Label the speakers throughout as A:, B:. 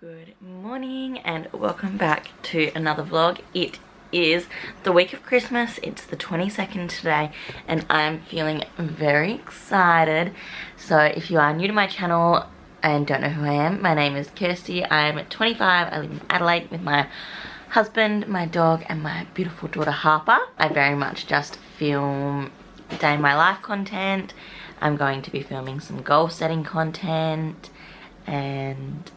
A: Good morning and welcome back to another vlog. It is the week of Christmas. It's the 22nd today and I'm feeling very excited. So if you are new to my channel and don't know who I am, my name is Kirsty. I'm 25. I live in Adelaide with my husband, my dog and my beautiful daughter Harper. I very much just film day in my life content. I'm going to be filming some goal setting content and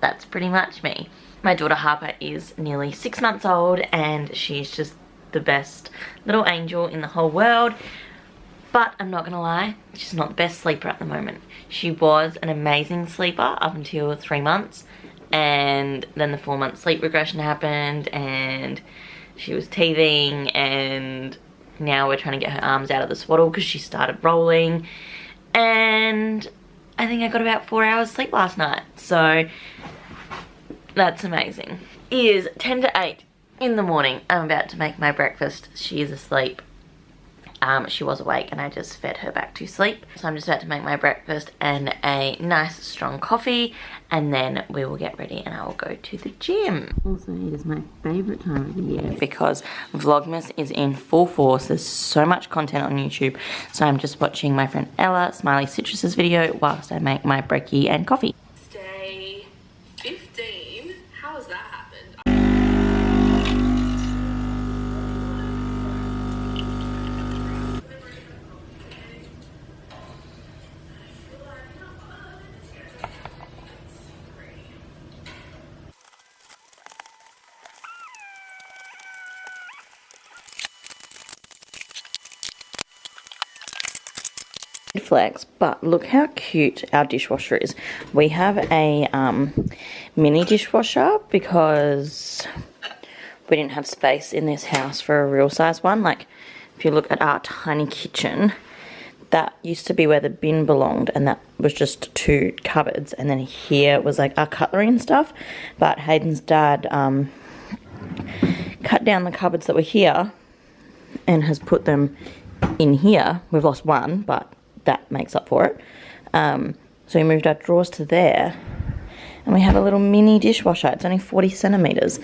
A: that's pretty much me. My daughter Harper is nearly 6 months old and she's just the best little angel in the whole world. But I'm not gonna lie, she's not the best sleeper at the moment. She was an amazing sleeper up until 3 months, and then the 4-month sleep regression happened and she was teething, and now we're trying to get her arms out of the swaddle because she started rolling, and I think I got about 4 hours sleep last night, so that's amazing. It is 10 to 8 in the morning. I'm about to make my breakfast. She is asleep. She was awake and I just fed her back to sleep. So I'm just about to make my breakfast and a nice strong coffee, and then we will get ready and I will go to the gym. Also, it is my favourite time of the year because Vlogmas is in full force. There's so much content on YouTube. So I'm just watching my friend Ella, Smiley Citrus's video whilst I make my brekkie and coffee.
B: Day 15? How has that happened?
A: Flex, but look how cute our dishwasher is. We have a mini dishwasher because we didn't have space in this house for a real size one. Like, if you look at our tiny kitchen, that used to be where the bin belonged, and that was just 2 cupboards, and then here was like our cutlery and stuff. But Hayden's dad cut down the cupboards that were here and has put them in here. We've lost one, but that makes up for it. So we moved our drawers to there and we have a little mini dishwasher. It's only 40 centimeters.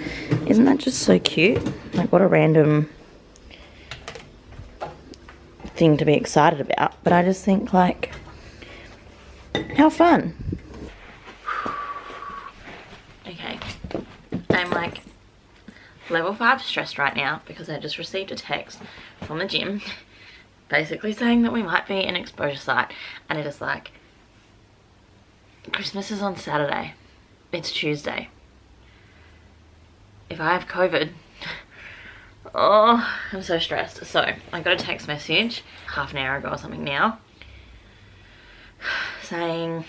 A: Isn't that just so cute? Like, what a random thing to be excited about, but I just think, like, how fun. Okay, I'm like level 5 stressed right now because I just received a text from the gym basically saying that we might be an exposure site, and it is like, Christmas is on Saturday, it's Tuesday. If I have COVID, oh, I'm so stressed. So I got a text message half an hour ago or something now saying,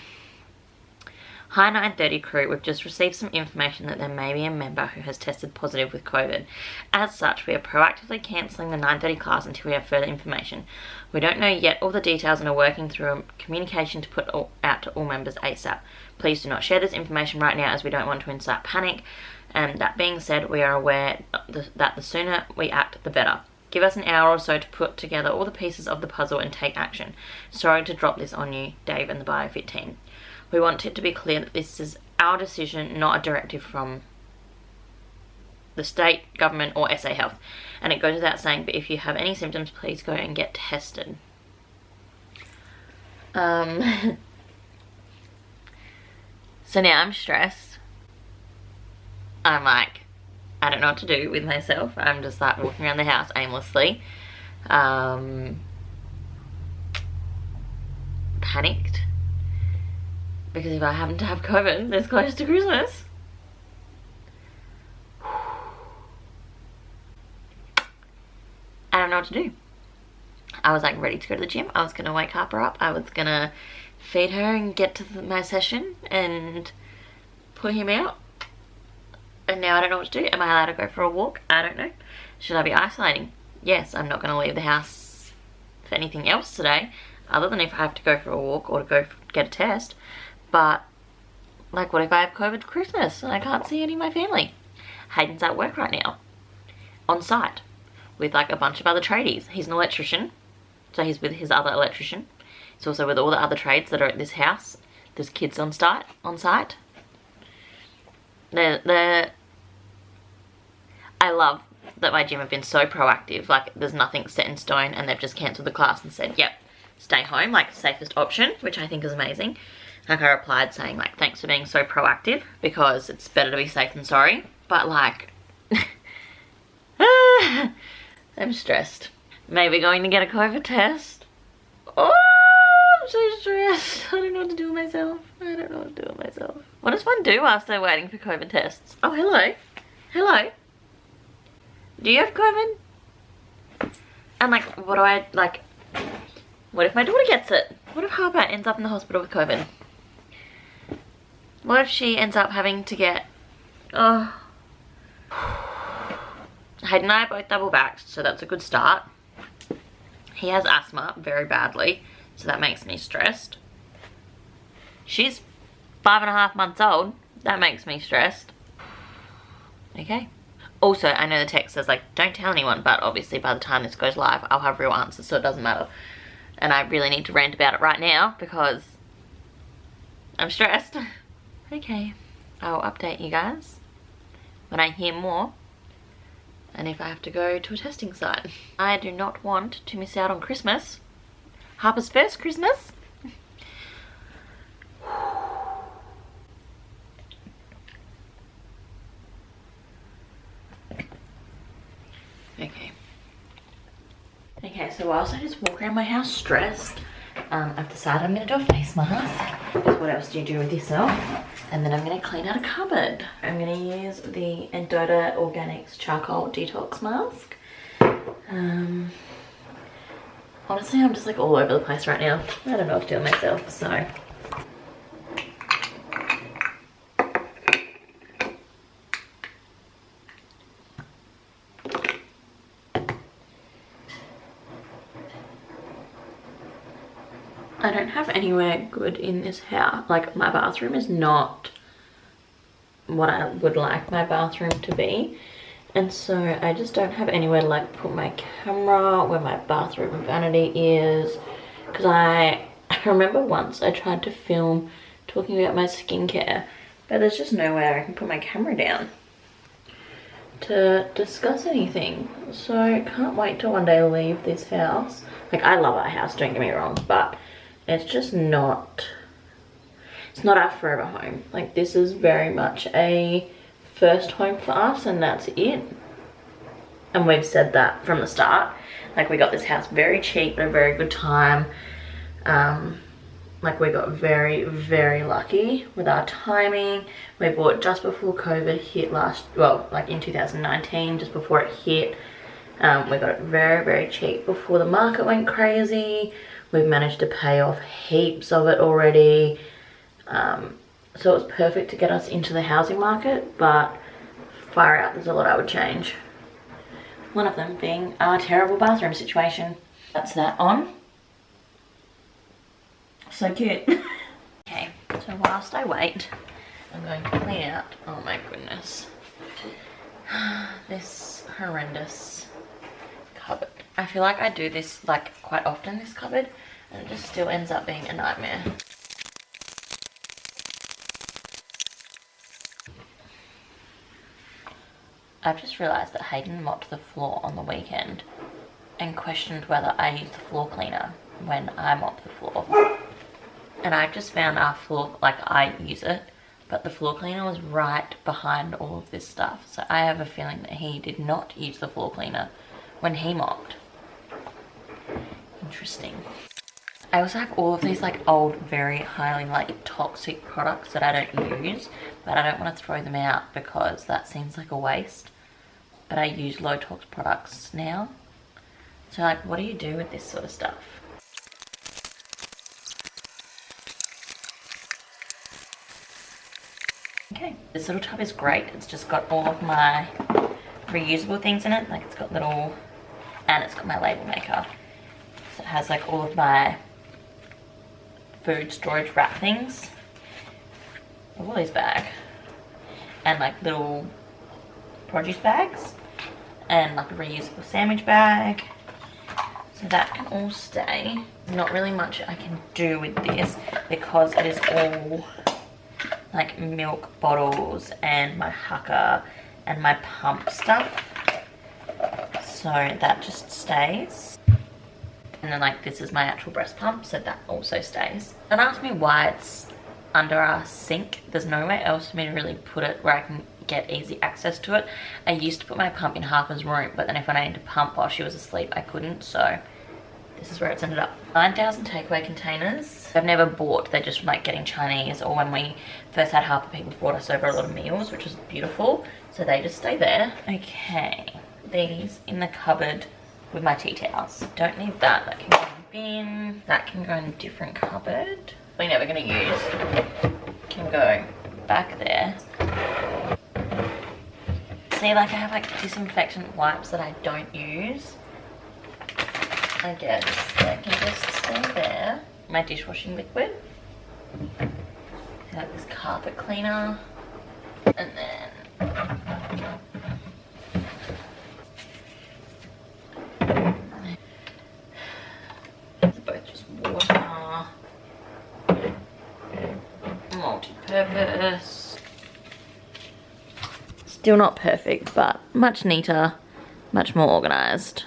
A: "Hi 9:30 crew, we've just received some information that there may be a member who has tested positive with COVID. As such, we are proactively cancelling the 9:30 class until we have further information. We don't know yet all the details and are working through a communication to put out to all members ASAP. Please do not share this information right now as we don't want to incite panic. And that being said, we are aware that the sooner we act, the better. Give us an hour or so to put together all the pieces of the puzzle and take action. Sorry to drop this on you, Dave and the BioFit team. We want it to be clear that this is our decision, not a directive from the state, government or SA Health. And it goes without saying, but if you have any symptoms, please go and get tested." So now I'm stressed. I'm like, I don't know what to do with myself. I'm just like walking around the house aimlessly. Panicked. Because if I happen to have COVID this close to Christmas, I don't know what to do. I was like ready to go to the gym. I was going to wake Harper up. I was going to feed her and get to my session and put him out. And now I don't know what to do. Am I allowed to go for a walk? I don't know. Should I be isolating? Yes, I'm not going to leave the house for anything else today, other than if I have to go for a walk or to go get a test. But, like, what if I have COVID Christmas and I can't see any of my family? Hayden's at work right now, on site, with like a bunch of other tradies. He's an electrician, so he's with his other electrician. He's also with all the other trades that are at this house. There's kids on site. I love that my gym have been so proactive. Like, there's nothing set in stone, and they've just cancelled the class and said, yep, stay home, like, safest option, which I think is amazing. Like, I replied saying, like, thanks for being so proactive, because it's better to be safe than sorry. But, like, I'm stressed. Maybe going to get a COVID test. Oh, I'm so stressed. I don't know what to do with myself. I don't know what to do with myself. What does one do whilst they're waiting for COVID tests? Oh, hello. Hello. Do you have COVID? And, like, what do I, like, what if my daughter gets it? What if Harper ends up in the hospital with COVID? What if she ends up having to get, oh. Hayden and I are both double vaxxed, so that's a good start. He has asthma very badly, so that makes me stressed. She's 5.5 months old. That makes me stressed. Okay. Also, I know the text says, like, don't tell anyone, but obviously by the time this goes live, I'll have real answers, so it doesn't matter. And I really need to rant about it right now because I'm stressed. Okay. I'll update you guys when I hear more. And if I have to go to a testing site. I do not want to miss out on Christmas. Harper's first Christmas. Okay. Okay, so whilst I just walk around my house stressed, I've decided I'm going to do a face mask. Because what else do you do with yourself? And then I'm going to clean out a cupboard. I'm going to use the Endota Organics Charcoal Detox Mask. Honestly, I'm just like all over the place right now. I don't know what to do with myself, so. I don't have anywhere good in this house. Like, my bathroom is not what I would like my bathroom to be. And so I just don't have anywhere to like put my camera, where my bathroom vanity is. Because I remember once I tried to film talking about my skincare, but there's just nowhere I can put my camera down to discuss anything. So I can't wait till one day leave this house. Like, I love our house, don't get me wrong, but it's just not, it's not our forever home. Like, this is very much a first home for us, and that's it. And we've said that from the start. Like, we got this house very cheap at a very good time. Like, we got very, very lucky with our timing. We bought just before COVID hit like in 2019, just before it hit. We got it very, very cheap before the market went crazy. We've managed to pay off heaps of it already. So it was perfect to get us into the housing market, but far out, there's a lot I would change. One of them being our terrible bathroom situation. That's that on. So cute. Okay, so whilst I wait, I'm going to clean out, oh my goodness, this horrendous cupboard. I feel like I do this like quite often, this cupboard, and it just still ends up being a nightmare. I've just realised that Hayden mopped the floor on the weekend and questioned whether I use the floor cleaner when I mop the floor. And I've just found our floor, like, I use it, but the floor cleaner was right behind all of this stuff. So I have a feeling that he did not use the floor cleaner when he mopped. Interesting. I also have all of these like old, very highly like toxic products that I don't use, but I don't want to throw them out because that seems like a waste. But I use low tox products now. So like, what do you do with this sort of stuff? Okay, this little tub is great. It's just got all of my reusable things in it. Like, it's got little, and it's got my label maker. So it has like all of my food storage wrap things. A Woolies bag. And like little produce bags. And like a reusable sandwich bag. So that can all stay. Not really much I can do with this because it is all like milk bottles and my hucker and my pump stuff. So that just stays. And then like this is my actual breast pump, so that also stays. Don't ask me why it's under our sink. There's nowhere else for me to really put it where I can get easy access to it. I used to put my pump in Harper's room, but then if I needed to pump while she was asleep, I couldn't, so this is where it's ended up. 9,000 takeaway containers. I've never bought, they're just from like getting Chinese, or when we first had Harper, people brought us over a lot of meals, which was beautiful, so they just stay there. Okay, these in the cupboard with my tea towels. Don't need that, that can go in the bin, that can go in a different cupboard. We're never gonna use, can go back there. See, like I have like disinfectant wipes that I don't use. I guess that can just stay there. My dishwashing liquid. Like this carpet cleaner. And then these are both just water. Multi-purpose. Still not perfect, but much neater, much more organized.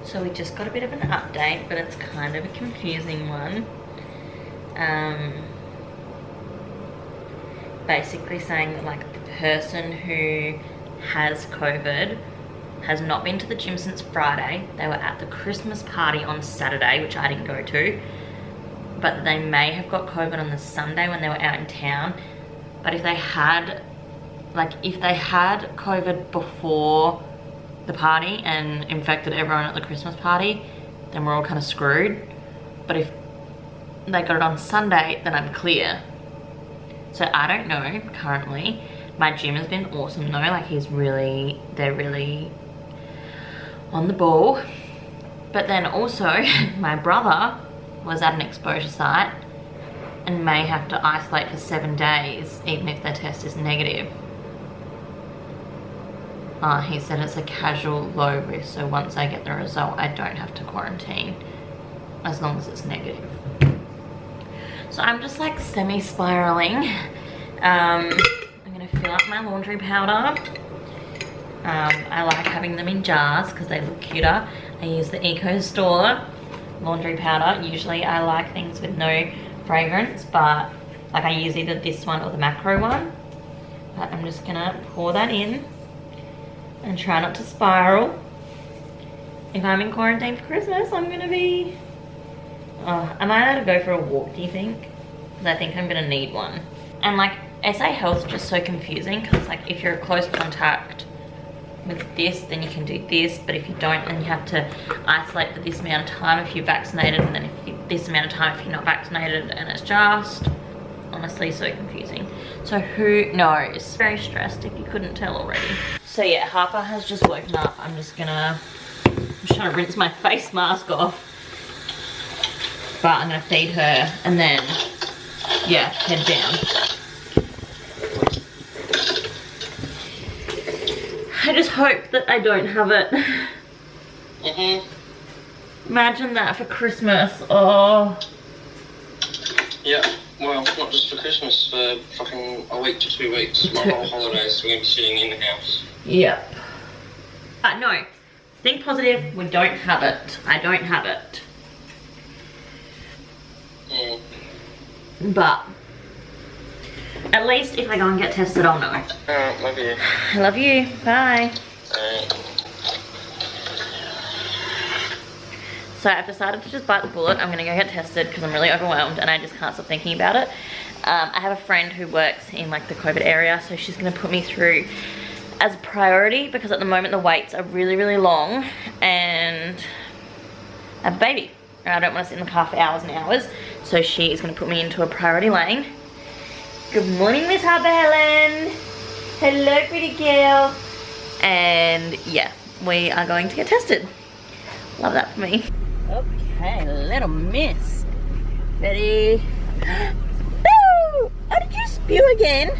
A: So we just got a bit of an update, but it's kind of a confusing one. Basically saying that like the person who has COVID has not been to the gym since Friday. They were at the Christmas party on Saturday, which I didn't go to. But they may have got COVID on the Sunday when they were out in town. But if they had, if they had COVID before the party and infected everyone at the Christmas party, then we're all kind of screwed. But if they got it on Sunday, then I'm clear. So I don't know currently. My gym has been awesome though, like they're really on the ball. But then also my brother was at an exposure site and may have to isolate for 7 days even if their test is negative. He said it's a casual low risk, so once I get the result I don't have to quarantine as long as it's negative. So I'm just like semi-spiraling. I'm gonna fill up my laundry powder. I like having them in jars because they look cuter. I use the Eco Store laundry powder. Usually I like things with no fragrance, but like I use either this one or the macro one. But I'm just gonna pour that in and try not to spiral. If I'm in quarantine for Christmas, I'm gonna be... am I allowed to go for a walk, do you think? Because I think I'm gonna need one. And like, SA Health's just so confusing because like if you're a close contact with this, then you can do this, but if you don't, then you have to isolate for this amount of time if you're vaccinated, and then this amount of time if you're not vaccinated, and it's just honestly so confusing. So who knows? Very stressed if you couldn't tell already. So yeah, Harper has just woken up. I'm just trying to rinse my face mask off. But I'm gonna feed her and then, yeah, head down. I just hope that I don't have it. Imagine that for Christmas. Oh.
C: Yeah, well, not just for Christmas, for fucking a week to 2 weeks. My whole holidays we're going to be sitting in the house.
A: Yep. No, think positive, we don't have it. I don't have it. But at least if I go and get tested, I'll know.
C: Love you.
A: I love you. Bye. So I've decided to just bite the bullet. I'm gonna go get tested because I'm really overwhelmed and I just can't stop thinking about it. I have a friend who works in like the COVID area, so she's gonna put me through as a priority because at the moment the waits are really, really long and I have a baby. I don't want to sit in the car for hours and hours, so she is going to put me into a priority lane. Good morning, Miss Harper Helen. Hello, pretty girl. And yeah, we are going to get tested. Love that for me. Okay, little miss. Ready? Woo! Oh, did you spew again?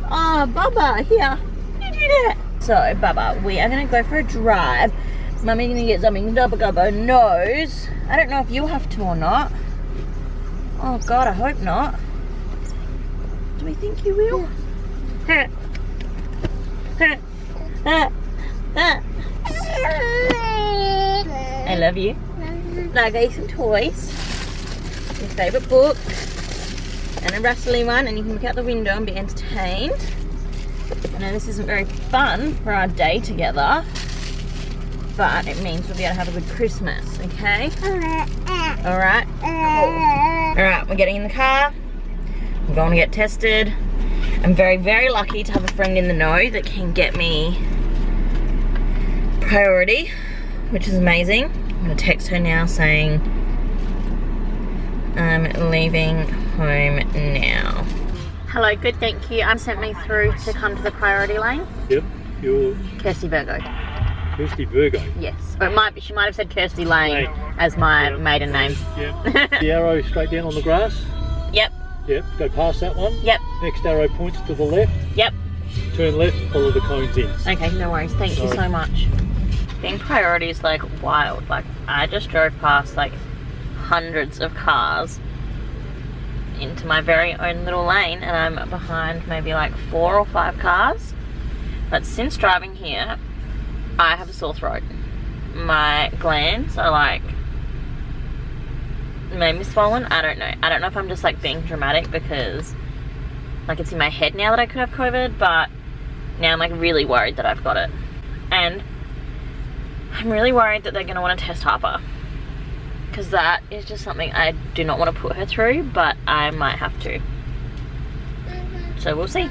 A: Oh, Bubba, here. You do that. So, Bubba, we are going to go for a drive. Mummy's gonna get something up her nose. I don't know if you have to or not. Oh God, I hope not. Do we think you will? I love you. Now I got you some toys. Your favourite book. And a rustly one, and you can look out the window and be entertained. I know this isn't very fun for our day together, but it means we'll be able to have a good Christmas, okay? Alright, cool. Alright, we're getting in the car. I'm going to get tested. I'm very, very lucky to have a friend in the know that can get me priority, which is amazing. I'm going to text her now saying I'm leaving home now. Hello, good, thank you. Sent me through to come to the priority lane.
D: Yep, you're
A: Kirsty Virgo.
D: Kirsty Virgo.
A: Yes, or she might have said Kirsty Lane as my maiden name.
D: Yep. The arrow straight down on the grass.
A: Yep.
D: Yep, go past that one.
A: Yep.
D: Next arrow points to the left.
A: Yep.
D: Turn left, follow the cones in.
A: Okay, no worries. Thank you so much. Being priority is like wild. Like I just drove past like hundreds of cars into my very own little lane, and I'm behind maybe like 4 or 5 cars. But since driving here, I have a sore throat. My glands are like maybe swollen. I don't know. I don't know if I'm just like being dramatic because like it's in my head now that I could have COVID, but now I'm like really worried that I've got it. And I'm really worried that they're going to want to test Harper, because that is just something I do not want to put her through, but I might have to. So we'll see.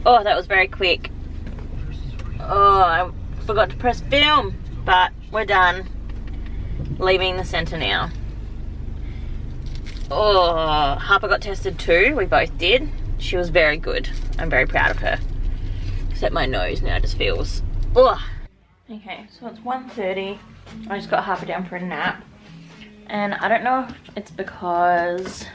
A: Oh, that was very quick. Oh, I forgot to press film, but we're done. Leaving the centre now. Oh, Harper got tested too. We both did. She was very good. I'm very proud of her. Except my nose now just feels... Oh. Okay, so it's 1:30. I just got Harper down for a nap. And I don't know if it's because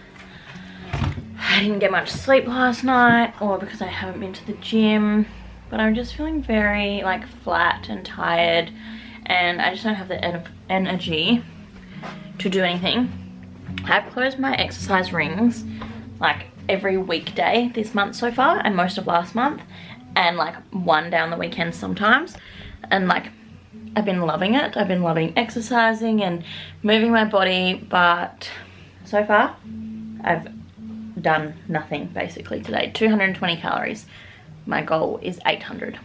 A: I didn't get much sleep last night or because I haven't been to the gym, but I'm just feeling very like flat and tired, and I just don't have the energy to do anything. I've closed my exercise rings like every weekday this month so far, and most of last month, and like one down the weekend sometimes, and like I've been loving it. I've been loving exercising and moving my body, but so far I've done nothing basically today. 220 calories. My goal is 800.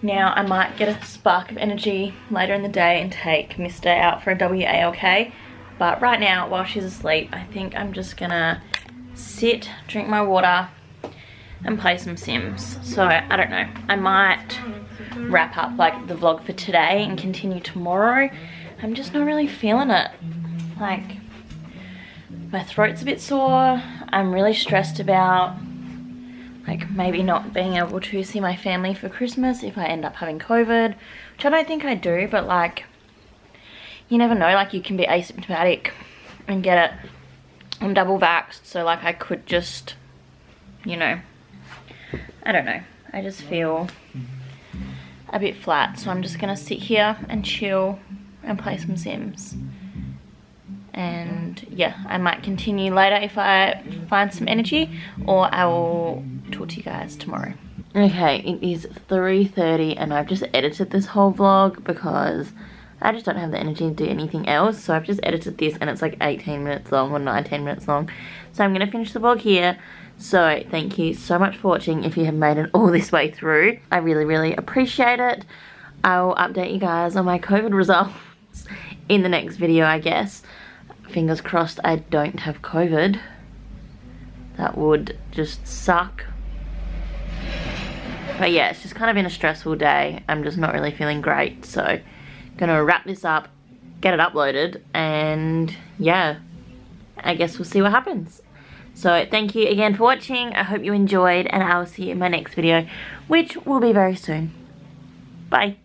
A: Now I might get a spark of energy later in the day and take Mister out for a WALK, but right now while she's asleep I think I'm just gonna sit, drink my water and play some Sims. So I don't know, I might wrap up like the vlog for today and continue tomorrow. I'm just not really feeling it. Like my throat's a bit sore. I'm really stressed about like maybe not being able to see my family for Christmas if I end up having COVID, which I don't think I do, but like you never know, like you can be asymptomatic and get it. I'm double vaxxed, so like I could just, you know, I don't know, I just feel a bit flat, so I'm just gonna sit here and chill and play some Sims. And yeah, I might continue later if I find some energy, or I will talk to you guys tomorrow. Okay, it is 3:30 and I've just edited this whole vlog because I just don't have the energy to do anything else. So I've just edited this and it's like 18 minutes long or 19 minutes long. So I'm gonna finish the vlog here. So thank you so much for watching if you have made it all this way through. I really, really appreciate it. I will update you guys on my COVID results in the next video, I guess. Fingers crossed I don't have COVID. That would just suck. But yeah, it's just kind of been a stressful day. I'm just not really feeling great. So gonna wrap this up, get it uploaded, and yeah, I guess we'll see what happens. So thank you again for watching. I hope you enjoyed, and I will see you in my next video, which will be very soon. Bye.